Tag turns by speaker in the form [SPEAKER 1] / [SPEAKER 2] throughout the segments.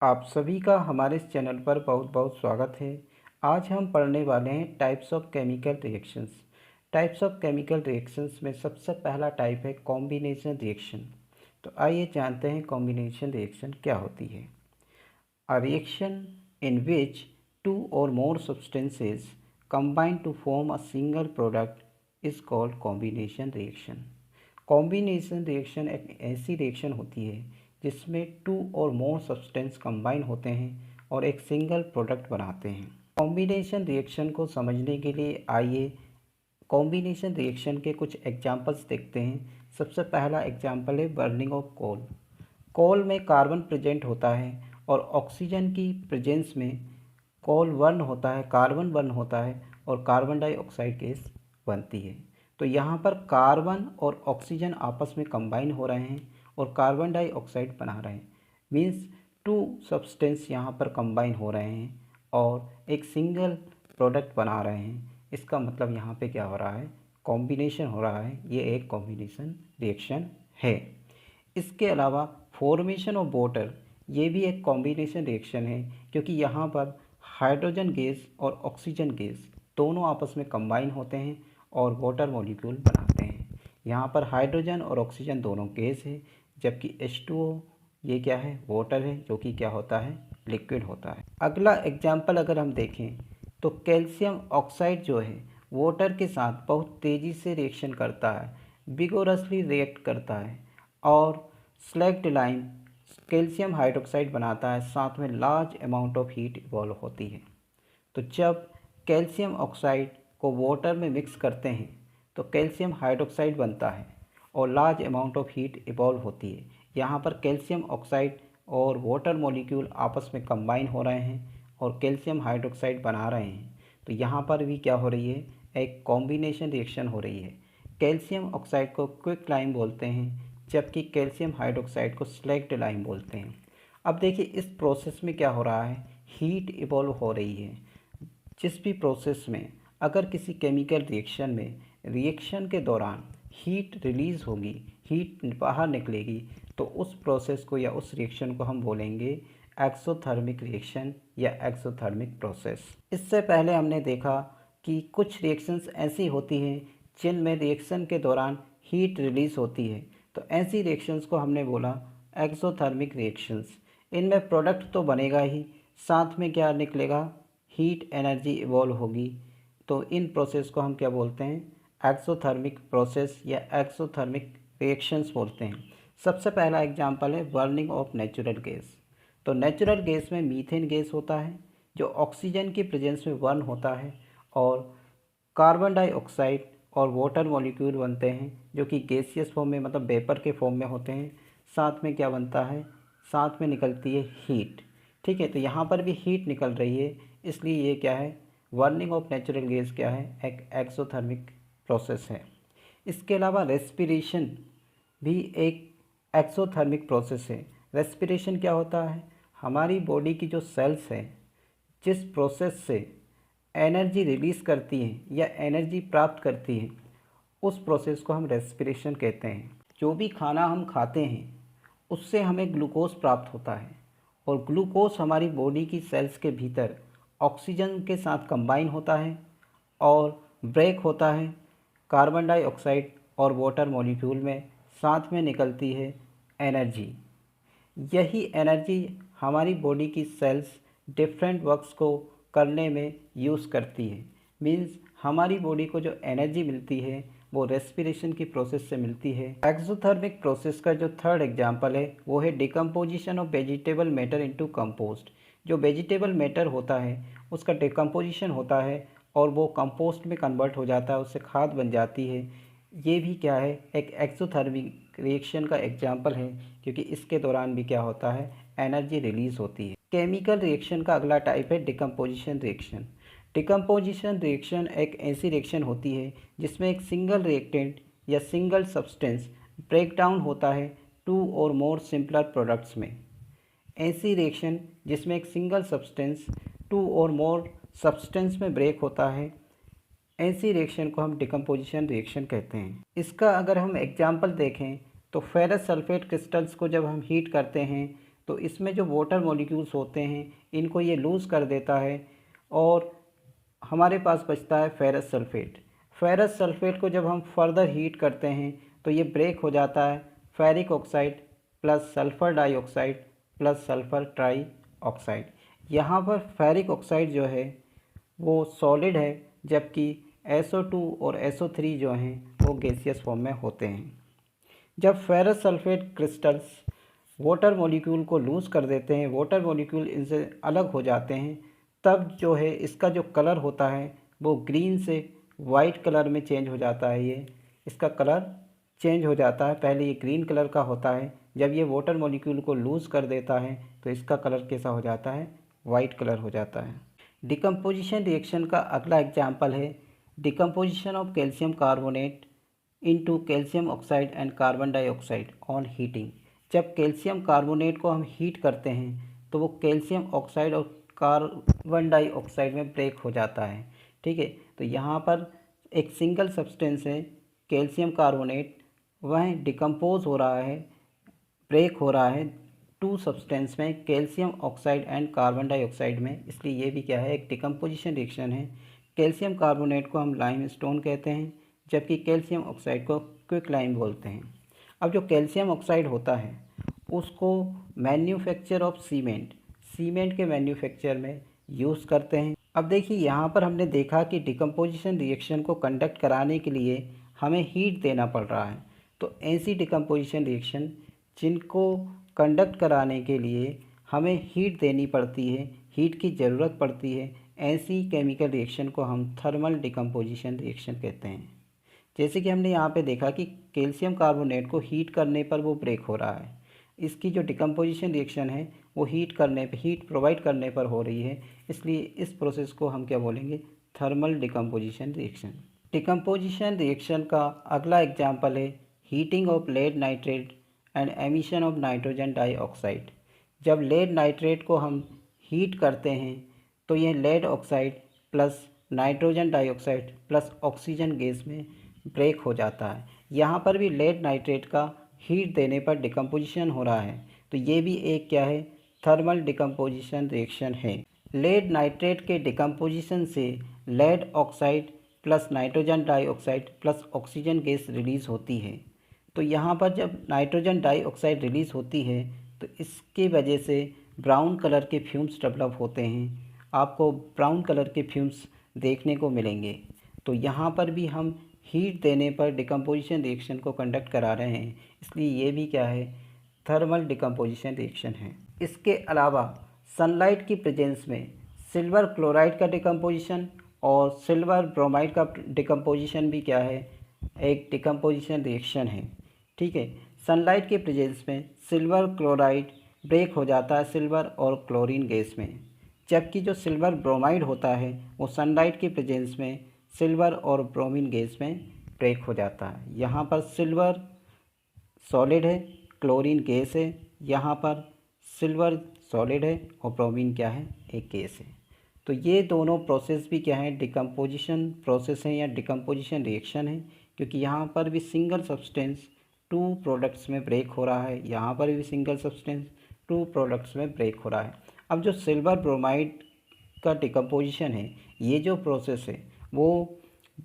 [SPEAKER 1] आप सभी का हमारे इस चैनल पर बहुत बहुत स्वागत है। आज हम पढ़ने वाले हैं types of chemical reactions. Types of chemical reactions में सबसे पहला टाइप है कॉम्बिनेशन रिएक्शन। तो आइए जानते हैं कॉम्बिनेशन रिएक्शन क्या होती है। A reaction in which to और मोर substances combine to form a single product is called combination reaction। Combination reaction एक ऐसी रिएक्शन होती है जिसमें टू और मोर सब्सटेंस कंबाइन होते हैं और एक सिंगल प्रोडक्ट बनाते हैं। कॉम्बिनेशन रिएक्शन को समझने के लिए आइए कॉम्बिनेशन रिएक्शन के कुछ एग्जांपल्स देखते हैं। सबसे पहला एग्जांपल है बर्निंग ऑफ कोल। कोल में कार्बन प्रेजेंट होता है और ऑक्सीजन की प्रेजेंस में कोल बर्न होता है, कार्बन बर्न होता है और कार्बन डाइऑक्साइड गैस बनती है। तो यहाँ पर कार्बन और ऑक्सीजन आपस में कंबाइन हो रहे हैं और कार्बन डाइऑक्साइड बना रहे हैं। मीन्स टू सब्सटेंस यहाँ पर कंबाइन हो रहे हैं और एक सिंगल प्रोडक्ट बना रहे हैं। इसका मतलब यहाँ पे क्या हो रहा है, कॉम्बिनेशन हो रहा है। ये एक कॉम्बिनेशन रिएक्शन है। इसके अलावा फॉर्मेशन ऑफ वाटर, ये भी एक कॉम्बिनेशन रिएक्शन है क्योंकि यहाँ पर हाइड्रोजन गैस और ऑक्सीजन गैस दोनों आपस में कंबाइन होते हैं और वाटर मॉलिक्यूल बनाते हैं। यहाँ पर हाइड्रोजन और ऑक्सीजन दोनों गैस है, जबकि H2O ये क्या है, वाटर है, जो कि क्या होता है, लिक्विड होता है। अगला एग्जाम्पल अगर हम देखें तो कैल्शियम ऑक्साइड जो है वाटर के साथ बहुत तेज़ी से रिएक्शन करता है, विगोरसली रिएक्ट करता है और स्लैग्ड लाइम कैल्शियम हाइड्रोक्साइड बनाता है, साथ में large amount of heat evolve होती है। तो जब कैल्शियम ऑक्साइड को वाटर में मिक्स करते हैं तो कैल्शियम हाइड्रोक्साइड बनता है और large amount of heat evolve होती है। यहाँ पर कैल्शियम ऑक्साइड और वाटर मॉलिक्यूल आपस में कंबाइन हो रहे हैं और कैल्शियम हाइड्रोक्साइड बना रहे हैं। तो यहाँ पर भी क्या हो रही है, एक कॉम्बिनेशन रिएक्शन हो रही है। कैल्शियम ऑक्साइड को क्विक लाइम बोलते हैं, जबकि कैल्शियम हाइड्रोक्साइड को स्लैग्ड लाइम बोलते हैं। अब देखिए इस प्रोसेस में क्या हो रहा है, हीट इवॉल्व हो रही है। जिस भी प्रोसेस में अगर किसी केमिकल रिएक्शन में रिएक्शन के दौरान हीट रिलीज़ होगी, हीट बाहर निकलेगी, तो उस प्रोसेस को या उस रिएक्शन को हम बोलेंगे एक्सोथर्मिक रिएक्शन या एक्सोथर्मिक प्रोसेस। इससे पहले हमने देखा कि कुछ रिएक्शंस ऐसी होती हैं जिनमें रिएक्शन के दौरान हीट रिलीज़ होती है, तो ऐसी रिएक्शंस को हमने बोला एक्सोथर्मिक रिएक्शंस। इनमें प्रोडक्ट तो बनेगा ही, साथ में क्या निकलेगा, हीट एनर्जी इवॉल्व होगी। तो इन प्रोसेस को हम क्या बोलते हैं, एक्सोथर्मिक प्रोसेस या एक्सोथर्मिक रिएक्शंस बोलते हैं। सबसे पहला एग्जांपल है बर्निंग ऑफ नेचुरल गैस। तो नेचुरल गैस में मीथेन गैस होता है जो ऑक्सीजन की प्रेजेंस में बर्न होता है और कार्बन डाइऑक्साइड और वाटर मॉलिक्यूल बनते हैं जो कि गैसियस फॉर्म में, मतलब वेपर के फॉर्म में होते हैं। साथ में क्या बनता है, साथ में निकलती है हीट। ठीक है, तो यहाँ पर भी हीट निकल रही है, इसलिए ये क्या है, बर्निंग ऑफ नेचुरल गैस क्या है, एक एक्सोथर्मिक प्रोसेस है। इसके अलावा रेस्पिरेशन भी एक एक्सोथर्मिक प्रोसेस है। रेस्पिरेशन क्या होता है, हमारी बॉडी की जो सेल्स हैं जिस प्रोसेस से एनर्जी रिलीज़ करती हैं या एनर्जी प्राप्त करती हैं, उस प्रोसेस को हम रेस्पिरेशन कहते हैं। जो भी खाना हम खाते हैं उससे हमें ग्लूकोज प्राप्त होता है और ग्लूकोज हमारी बॉडी की सेल्स के भीतर ऑक्सीजन के साथ कंबाइन होता है और ब्रेक होता है कार्बन डाइऑक्साइड और वाटर मॉलिक्यूल में, साथ में निकलती है एनर्जी। यही एनर्जी हमारी बॉडी की सेल्स डिफरेंट वर्क्स को करने में यूज़ करती है। मीन्स हमारी बॉडी को जो एनर्जी मिलती है वो रेस्पिरेशन की प्रोसेस से मिलती है। एक्सोथर्मिक प्रोसेस का जो थर्ड एग्जांपल है वो है decomposition of vegetable matter into compost. जो वेजिटेबल मैटर होता है उसका डिकम्पोजिशन होता है और वो कंपोस्ट में कन्वर्ट हो जाता है, उससे खाद बन जाती है। ये भी क्या है, एक एक्सोथर्मिक रिएक्शन का एग्जाम्पल है क्योंकि इसके दौरान भी क्या होता है, एनर्जी रिलीज़ होती है। केमिकल रिएक्शन का अगला टाइप है डिकम्पोजिशन रिएक्शन। डिकम्पोजिशन रिएक्शन एक ऐसी रिएक्शन होती है जिसमें एक सिंगल रिएक्टेंट या सिंगल सब्सटेंस ब्रेक डाउन होता है टू और मोर सिंपलर प्रोडक्ट्स में। ऐसी रिएक्शन जिसमें एक सिंगल सब्सटेंस टू और मोर सब्सटेंस में ब्रेक होता है, ऐसी रिएक्शन को हम डिकम्पोजिशन रिएक्शन कहते हैं। इसका अगर हम एग्जाम्पल देखें तो फेरस सल्फेट क्रिस्टल्स को जब हम हीट करते हैं तो इसमें जो वाटर मॉलिक्यूल्स होते हैं इनको ये लूज़ कर देता है और हमारे पास बचता है फेरस सल्फेट। फेरस सल्फेट को जब हम फर्दर हीट करते हैं तो ये ब्रेक हो जाता है ferric oxide plus sulphur dioxide plus sulphur try oxide. यहाँ पर फेरिक ऑक्साइड जो है वो सॉलिड है, जबकि SO2 और SO3 जो हैं वो गैसियस फॉर्म में होते हैं। जब ferrous sulphate crystals water molecule को लूज़ कर देते हैं, वाटर मॉलिक्यूल इनसे अलग हो जाते हैं, तब जो है इसका जो कलर होता है वो ग्रीन से वाइट कलर में चेंज हो जाता है। ये इसका कलर चेंज हो जाता है, पहले ये ग्रीन कलर का होता है, जब ये वाटर मॉलिक्यूल को लूज़ कर देता है तो इसका कलर कैसा हो जाता है, वाइट कलर हो जाता है। डिकम्पोजिशन रिएक्शन का अगला एग्जाम्पल है decomposition of calcium carbonate into calcium oxide and carbon dioxide on heating. जब कैल्शियम कार्बोनेट को हम हीट करते हैं तो वो कैल्शियम ऑक्साइड और कार्बन डाइऑक्साइड में ब्रेक हो जाता है। ठीक है, तो यहाँ पर एक सिंगल सब्सटेंस है कैल्शियम कार्बोनेट, वह डिकम्पोज हो रहा है, ब्रेक हो रहा है टू सब्सटेंस में calcium oxide and carbon dioxide में, इसलिए ये भी क्या है, एक डिकम्पोजिशन रिएक्शन है। कैल्शियम कार्बोनेट को हम लाइम स्टोन कहते हैं, जबकि कैल्शियम ऑक्साइड को क्विक लाइम बोलते हैं। अब जो कैल्शियम ऑक्साइड होता है उसको मैन्युफैक्चर ऑफ सीमेंट के मैन्युफैक्चर में यूज़ करते हैं। अब देखिए यहाँ पर हमने देखा कि डिकम्पोजिशन रिएक्शन को कंडक्ट कराने के लिए हमें हीट देना पड़ रहा है। तो ऐसी डिकम्पोजिशन रिएक्शन जिनको कंडक्ट कराने के लिए हमें हीट देनी पड़ती है, हीट की ज़रूरत पड़ती है, ऐसी केमिकल रिएक्शन को हम थर्मल डिकम्पोजिशन रिएक्शन कहते हैं। जैसे कि हमने यहाँ पे देखा कि कैल्शियम कार्बोनेट को हीट करने पर वो ब्रेक हो रहा है। इसकी जो डिकम्पोजिशन रिएक्शन है वो हीट प्रोवाइड करने पर हो रही है, इसलिए इस प्रोसेस को हम क्या बोलेंगे, thermal decomposition reaction. Decomposition reaction का अगला एग्जाम्पल है heating of lead nitrate and emission of nitrogen dioxide. जब लेड नाइट्रेट को हम हीट करते हैं तो यह lead oxide plus nitrogen dioxide plus oxygen gas में ब्रेक हो जाता है। यहाँ पर भी लेड नाइट्रेट का हीट देने पर डिकम्पोजिशन हो रहा है, तो ये भी एक क्या है, थर्मल डिकम्पोजिशन रिएक्शन है। लेड नाइट्रेट के डिकम्पोजिशन से lead oxide plus nitrogen dioxide plus oxygen gas release होती है। तो यहाँ पर जब नाइट्रोजन डाइऑक्साइड रिलीज़ होती है तो इसकी वजह से ब्राउन कलर के फ्यूम्स डेवलप होते हैं, आपको ब्राउन कलर के फ्यूम्स देखने को मिलेंगे। तो यहाँ पर भी हम हीट देने पर डिकम्पोजिशन रिएक्शन को कंडक्ट करा रहे हैं, इसलिए ये भी क्या है, थर्मल डिकम्पोजिशन रिएक्शन है। इसके अलावा सनलाइट की प्रेजेंस में सिल्वर क्लोराइड का डिकम्पोजिशन और सिल्वर ब्रोमाइड का डिकम्पोजिशन भी क्या है, एक डिकम्पोजिशन रिएक्शन है। ठीक है, सनलाइट के प्रेजेंस में सिल्वर क्लोराइड ब्रेक हो जाता है सिल्वर और क्लोरीन गैस में, जबकि जो सिल्वर ब्रोमाइड होता है वो सनलाइट के प्रेजेंस में सिल्वर और ब्रोमीन गैस में ब्रेक हो जाता है। यहाँ पर सिल्वर सॉलिड है, क्लोरीन गैस है, यहाँ पर सिल्वर सॉलिड है और ब्रोमीन क्या है, एक गैस है। तो ये दोनों प्रोसेस भी क्या है, डिकम्पोजिशन प्रोसेस है या डिकम्पोजिशन रिएक्शन है, क्योंकि यहाँ पर भी सिंगल सब्सटेंस टू प्रोडक्ट्स में ब्रेक हो रहा है, यहाँ पर भी सिंगल सब्सटेंस टू प्रोडक्ट्स में ब्रेक हो रहा है। अब जो सिल्वर ब्रोमाइड का डिकम्पोजिशन है, ये जो प्रोसेस है वो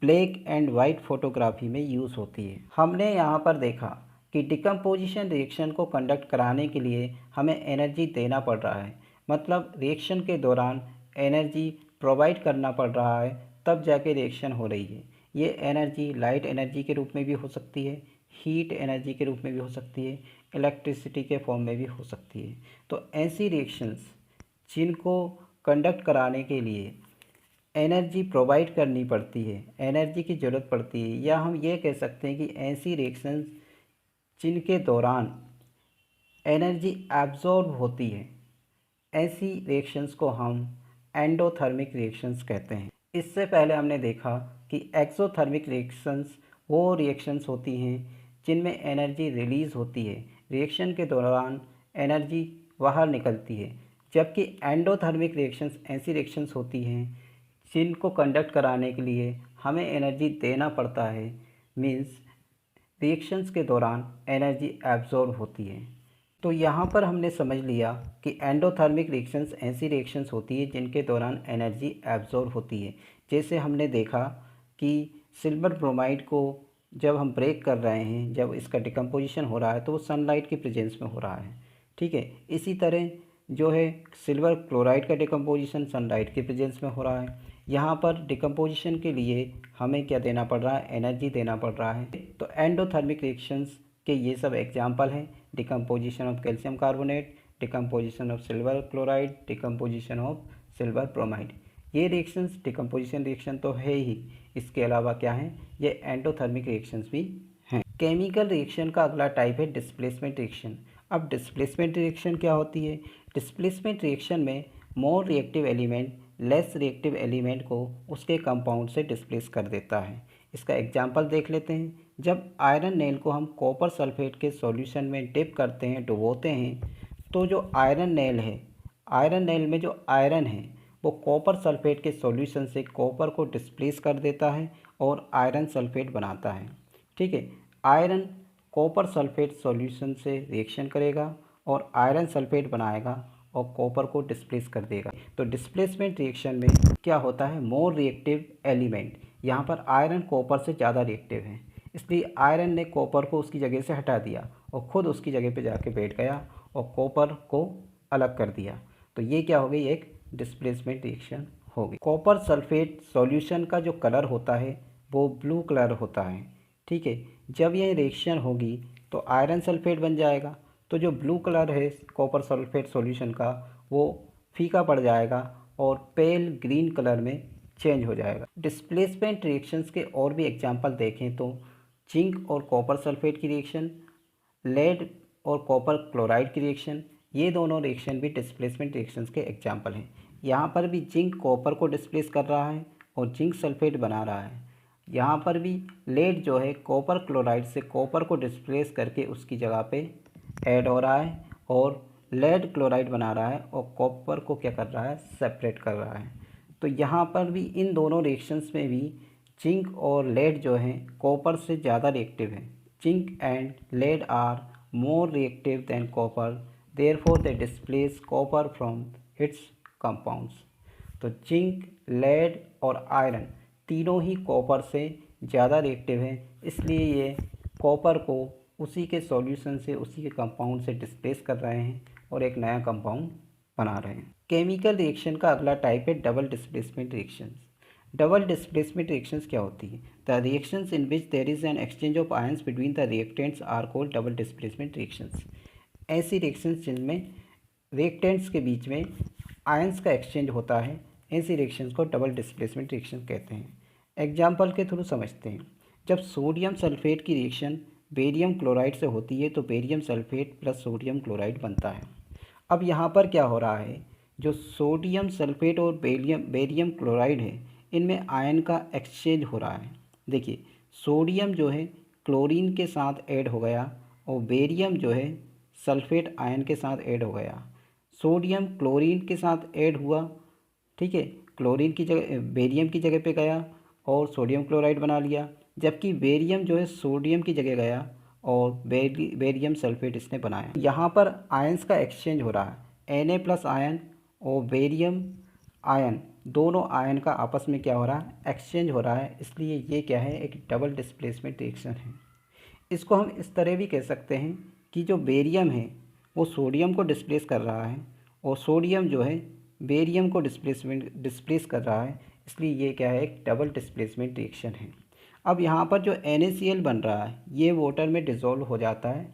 [SPEAKER 1] ब्लैक एंड वाइट फोटोग्राफी में यूज़ होती है। हमने यहाँ पर देखा कि डिकम्पोजिशन रिएक्शन को कंडक्ट कराने के लिए हमें एनर्जी देना पड़ रहा है, मतलब रिएक्शन के दौरान एनर्जी प्रोवाइड करना पड़ रहा है, तब जाके रिएक्शन हो रही है। ये एनर्जी लाइट एनर्जी के रूप में भी हो सकती है, हीट एनर्जी के रूप में भी हो सकती है, इलेक्ट्रिसिटी के फॉर्म में भी हो सकती है। तो ऐसी रिएक्शंस जिनको कंडक्ट कराने के लिए एनर्जी प्रोवाइड करनी पड़ती है, एनर्जी की ज़रूरत पड़ती है, या हम ये कह सकते हैं कि ऐसी रिएक्शंस जिनके दौरान एनर्जी एब्जॉर्ब होती है, ऐसी रिएक्शंस को हम एंडोथर्मिक रिएक्शंस कहते हैं। इससे पहले हमने देखा कि एक्सोथर्मिक रिएक्शंस वो रिएक्शंस होती हैं जिनमें एनर्जी रिलीज़ होती है, रिएक्शन के दौरान एनर्जी बाहर निकलती है, जबकि एंडोथर्मिक रिएक्शंस ऐसी रिएक्शंस होती हैं जिनको कंडक्ट कराने के लिए हमें एनर्जी देना पड़ता है, मीन्स रिएक्शंस के दौरान एनर्जी एब्जॉर्ब होती है। तो यहाँ पर हमने समझ लिया कि एंडोथर्मिक रिएक्शंस ऐसी रिएक्शंस होती है जिनके दौरान एनर्जी एब्जॉर्ब होती है। जैसे हमने देखा कि सिल्वर ब्रोमाइड को जब हम ब्रेक कर रहे हैं, जब इसका डिकम्पोजिशन हो रहा है तो वो सनलाइट की प्रेजेंस में हो रहा है। ठीक है, इसी तरह जो है सिल्वर क्लोराइड का डिकम्पोजिशन सनलाइट की प्रेजेंस में हो रहा है। यहाँ पर डिकम्पोजिशन के लिए हमें क्या देना पड़ रहा है, एनर्जी देना पड़ रहा है। तो एंडोथर्मिक रिएक्शंस के ये सब एग्जाम्पल हैं, decomposition of calcium carbonate, decomposition of silver chloride, decomposition of silver bromide. ये रिएक्शंस डिकम्पोजिशन रिएक्शन तो है ही, इसके अलावा क्या है, ये एंडोथर्मिक रिएक्शंस भी हैं। केमिकल रिएक्शन का अगला टाइप है डिस्प्लेसमेंट रिएक्शन। अब डिस्प्लेसमेंट रिएक्शन क्या होती है? डिस्प्लेसमेंट रिएक्शन में more reactive element less reactive element को उसके कंपाउंड से डिस्प्लेस कर देता है। इसका एग्जांपल देख लेते हैं। जब आयरन नेल को हम कॉपर सल्फेट के सॉल्यूशन में डिप करते हैं, डुबोते हैं, तो जो आयरन नेल है, आयरन नेल में जो आयरन है वो कॉपर सल्फेट के सॉल्यूशन से कॉपर को डिस्प्लेस कर देता है और आयरन सल्फेट बनाता है। ठीक है, आयरन कॉपर सल्फेट सॉल्यूशन से रिएक्शन करेगा और आयरन सल्फेट बनाएगा और कॉपर को डिस्प्लेस कर देगा। तो डिस्प्लेसमेंट रिएक्शन में क्या होता है, मोर रिएक्टिव एलिमेंट, यहाँ पर आयरन कॉपर से ज़्यादा रिएक्टिव है, इसलिए आयरन ने कॉपर को उसकी जगह से हटा दिया और ख़ुद उसकी जगह पे जाके बैठ गया और कॉपर को अलग कर दिया। तो ये क्या हो गई, एक डिस्प्लेसमेंट रिएक्शन हो गई। कॉपर सल्फेट सॉल्यूशन का जो कलर होता है वो ब्लू कलर होता है। ठीक है, जब यह रिएक्शन होगी तो आयरन सल्फेट बन जाएगा, तो जो ब्लू कलर है कॉपर सल्फेट सॉल्यूशन का वो फीका पड़ जाएगा और पेल ग्रीन कलर में चेंज हो जाएगा। डिस्प्लेसमेंट रिएक्शंस के और भी एग्जांपल देखें तो जिंक और कॉपर सल्फेट की रिएक्शन, लेड और कॉपर क्लोराइड की रिएक्शन, ये दोनों रिएक्शन भी डिस्प्लेसमेंट रिएक्शंस के एग्जांपल हैं। यहाँ पर भी जिंक कॉपर को डिस्प्लेस कर रहा है और जिंक सल्फेट बना रहा है। यहाँ पर भी लेड जो है कॉपर क्लोराइड से कॉपर को डिस्प्लेस करके उसकी जगह पे ऐड हो रहा है और लेड क्लोराइड बना रहा है और कॉपर को क्या कर रहा है, सेपरेट कर रहा है। तो यहाँ पर भी इन दोनों रिएक्शंस में भी जिंक और लेड जो हैं कॉपर से ज़्यादा रिएक्टिव हैं। Zinc and lead are more reactive than copper, therefore they displace copper from its compounds. तो जिंक, लेड और आयरन तीनों ही कॉपर से ज़्यादा रिएक्टिव हैं, इसलिए ये कॉपर को उसी के सॉल्यूशन से, उसी के कंपाउंड से डिस्प्लेस कर रहे हैं और एक नया कंपाउंड बना रहे हैं। केमिकल रिएक्शन का अगला टाइप है double displacement reactions. Double displacement reactions क्या होती है? The reactions in which there is an exchange of ions between the reactants are called double displacement reactions. ऐसी रिएक्शंस जिनमें रिएक्टेंट्स के बीच में आयंस का एक्सचेंज होता है, ऐसी रिएक्शंस को डबल डिस्प्लेसमेंट रिएक्शन कहते हैं। एग्जाम्पल के थ्रू समझते हैं। जब सोडियम सल्फेट की रिएक्शन बेरियम क्लोराइड से होती है तो barium sulphate plus sodium chloride बनता है। अब यहाँ पर क्या हो रहा है, जो सोडियम सल्फेट और बेरियम क्लोराइड है इनमें आयन का एक्सचेंज हो रहा है। देखिए, सोडियम जो है क्लोरीन के साथ ऐड हो गया और बेरियम जो है सल्फेट आयन के साथ ऐड हो गया। सोडियम क्लोरीन के साथ ऐड हुआ, ठीक है, क्लोरीन की जगह बेरियम की जगह पे गया और सोडियम क्लोराइड बना लिया, जबकि बेरियम जो है सोडियम की जगह गया और बेरियम सल्फेट इसने बनाया। यहाँ पर आयंस का एक्सचेंज हो रहा है, Na प्लस आयन और बेरियम आयन, दोनों आयन का आपस में क्या हो रहा है, एक्सचेंज हो रहा है, इसलिए ये क्या है, एक डबल डिस्प्लेसमेंट रिएक्शन है। इसको हम इस तरह भी कह सकते हैं कि जो बेरियम है वो सोडियम को डिस्प्लेस कर रहा है और सोडियम जो है बेरियम को डिस्प्लेस कर रहा है, इसलिए ये क्या है, एक डबल डिस्प्लेसमेंट रिएक्शन है। अब यहाँ पर जो NaCl बन रहा है ये वाटर में डिज़ोल्व हो जाता है,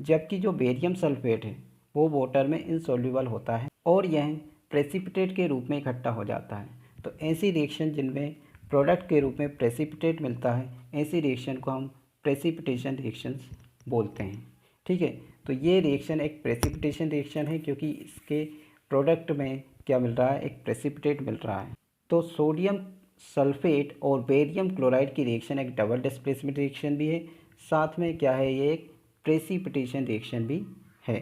[SPEAKER 1] जबकि जो बेरियम सल्फेट है वो वाटर में इनसॉल्युबल होता है और यह प्रेसिपिटेट के रूप में इकट्ठा हो जाता है। तो ऐसी रिएक्शन जिनमें प्रोडक्ट के रूप में प्रेसिपिटेट मिलता है, ऐसी रिएक्शन को हम प्रेसिपिटेशन रिएक्शंस बोलते हैं। ठीक है, तो ये रिएक्शन एक प्रेसिपिटेशन रिएक्शन है क्योंकि इसके प्रोडक्ट में क्या मिल रहा है, एक प्रेसिपिटेट मिल रहा है। तो सोडियम सल्फेट और बेरियम क्लोराइड की रिएक्शन एक डबल डिस्प्लेसमेंट रिएक्शन भी है, साथ में क्या है, ये एक प्रेसिपिटेशन रिएक्शन भी है।